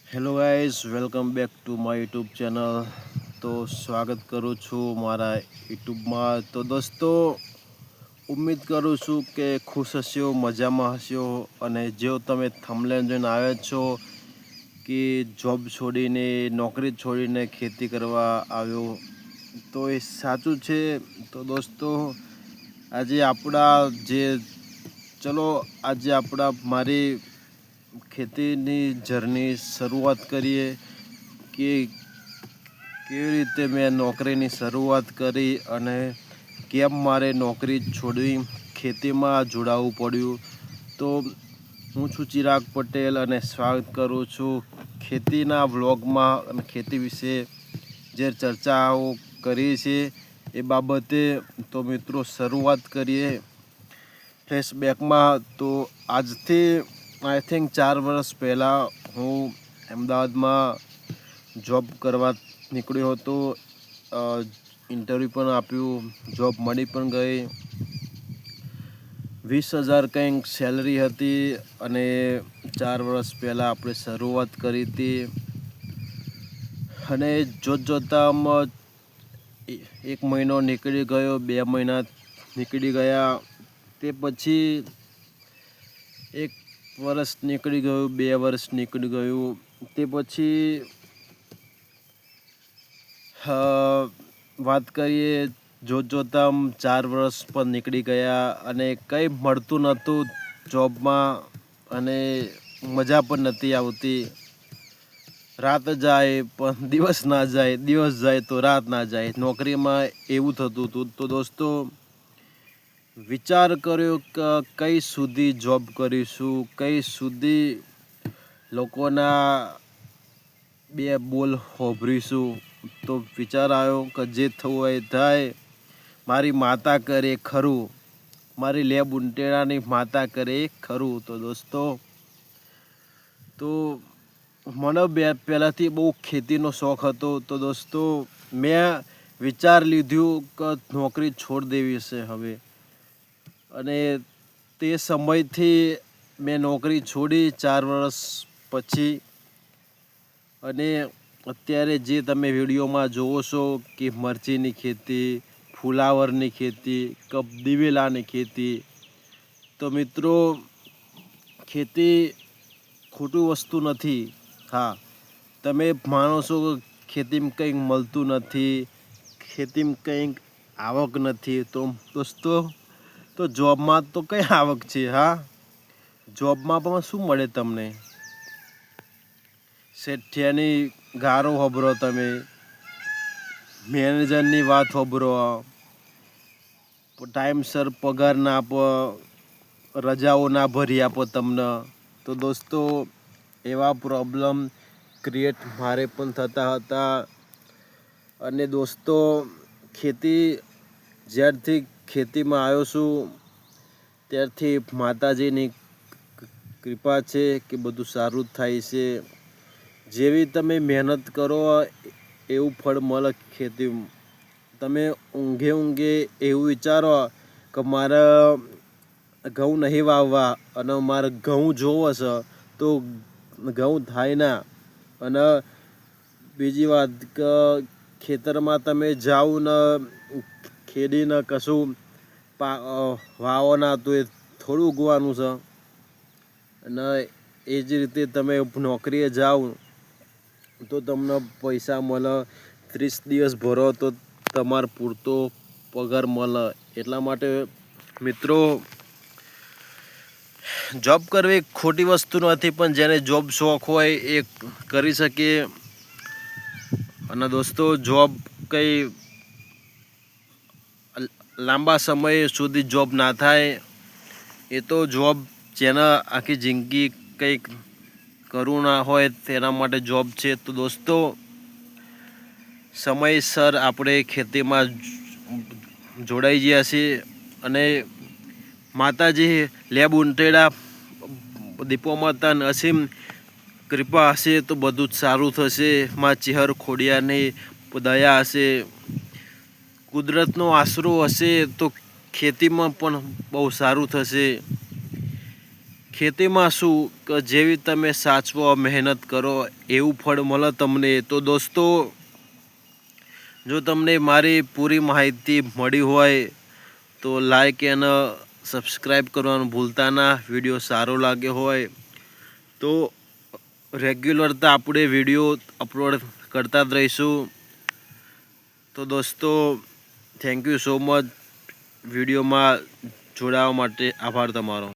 Hello guys, welcome back to my YouTube channel. તો સ્વાગત કરું છું મારા યુટ્યુબમાં. તો દોસ્તો, ઉમ્મીદ કરું છું કે ખુશ હશો, મજામાં હશો. અને જો તમે થંબનેલ જોઈને આવ્યા છો કે જોબ છોડીને, નોકરી છોડીને ખેતી કરવા આવ્યો, તો એ સાચું છે. તો દોસ્તો, આજે મારી ખેતીની જર્ની શરૂઆત કરીએ કે કેવી રીતે મેં નોકરીની શરૂઆત કરી અને કેમ મારે નોકરી છોડી ખેતીમાં જોડાવવું પડ્યું. તો હું છું ચિરાગ પટેલ અને સ્વાગત કરું છું ખેતીના વ્લોગમાં. અને ખેતી વિશે જે ચર્ચાઓ કરી છે એ બાબતે. તો મિત્રો, શરૂઆત કરીએ ફ્લેશબેકમાં. તો આજથી આઈ થિંક 4 વર્ષ પહેલાં હું અમદાવાદમાં જોબ કરવા નીકળ્યો હતો. ઇન્ટરવ્યૂ પણ આપ્યું, જોબ મળી પણ ગઈ. 20,000 કંઈક સેલરી હતી અને 4 વર્ષ પહેલાં આપણે શરૂઆત કરી હતી. અને જોતજોતામાં 1 મહિનો નીકળી ગયો, 2 મહિના નીકળી ગયા, તે પછી 1 વર્ષ નીકળી ગયું, 2 વર્ષ નીકળી ગયું, તે પછી વાત કરીએ જોતજોતામ 4 વર્ષ પણ નીકળી ગયા અને કંઈ મળતું નહોતું જોબમાં અને મજા પણ નથી આવતી. રાત જાય પણ દિવસ ના જાય, દિવસ જાય તો રાત ના જાય. નોકરીમાં એવું થતું હતું. તો દોસ્તો, વિચાર કર્યો કે કઈ સુધી જોબ કરીશું, કઈ સુધી લોકોના બે બોલ હોભરીશું. તો વિચાર આવ્યો કે જે થવું હોય થાય. મારી માતા કરે ખરું, મારી લેબ ઉંટેડાની માતા કરે ખરું. તો દોસ્તો, તો મને પહેલાંથી બહુ ખેતીનો શોખ હતો. તો દોસ્તો, મેં વિચાર લીધું કે નોકરી છોડી દેવી છે હવે. અને તે સમયથી મેં નોકરી છોડી 4 વર્ષ પછી. અને અત્યારે જે તમે વિડીયોમાં જોવો છો કે મરચીની ખેતી, ફુલાવરની ખેતી, દિવેલાની ખેતી. તો મિત્રો, ખેતી ખોટું વસ્તુ નથી. હા, તમે માનો છો કે ખેતીમાં કંઈક મળતું નથી, ખેતીમાં કંઈક આવક નથી. તો દોસ્તો, તો જોબમાં તો કઈ આવક છે? હા, જોબમાં પણ શું મળે તમને? શેઠિયાની ગારો હોભરો, તમે મેનેજરની વાત હોભરો, ટાઈમસર પગાર ના આપો, રજાઓ ના ભરી આપો તમને. તો દોસ્તો, એવા પ્રોબ્લેમ ક્રિએટ મારે પણ થતા હતા. અને દોસ્તો, જ્યારથી ખેતીમાં આવ્યો છું ત્યારથી માતાજીની કૃપા છે કે બધું સારું જ થાય છે. જેવી તમે મહેનત કરો એવું ફળ મળે ખેતીમાં. તમે ઊંઘે એવું વિચારો કે મારે ઘઉં નહીં વાવવા અને મારે ઘઉં જોવો છે, તો ઘઉં થાય ના. અને બીજી વાત કે ખેતરમાં તમે જાઓ ને ખેડીને કશું વાવો ના, તો એ થોડું ઉગવાનું છે. અને એ જ રીતે તમે નોકરીએ જાઓ તો તમને પૈસા મળે, 30 દિવસ ભરો તો તમારે પૂરતો પગાર મળે. એટલા માટે મિત્રો, જોબ કરવી ખોટી વસ્તુ નથી, પણ જેને જોબ શોખ હોય એ કરી શકે. અને દોસ્તો, જોબ કંઈ લાંબા સમય સુધી જોબ ના થાય. એ તો જોબ જેને આખી જિંદગી કંઈક કરવું ના હોય તેના માટે જોબ છે. તો દોસ્તો, સમયસર આપણે ખેતીમાં જોડાઈ ગયા છીએ. અને માતાજી લેબ ઉંટેડા દીપો માતા અસીમ કૃપા હશે તો બધું જ સારું થશે. માં ચેહર ખોડિયારની દયા હશે, કુદરતનો આશરો હશે તો ખેતીમાં પણ બહુ સારું થશે. ખેતીમાં શું કે જેવી તમે સાચવો મહેનત કરો એવું ફળ મળે તમને. તો દોસ્તો, જો તમને મારી પૂરી માહિતી મળી હોય તો લાઈક અને સબસ્ક્રાઈબ કરવાનું ભૂલતા ના. વિડીયો સારો લાગ્યો હોય તો રેગ્યુલરતા આપણે વિડીયો અપલોડ કરતા જ રહીશું. તો દોસ્તો, થેન્ક યુ સો મચ. વિડીયોમાં જોડાવા માટે આભાર તમારો.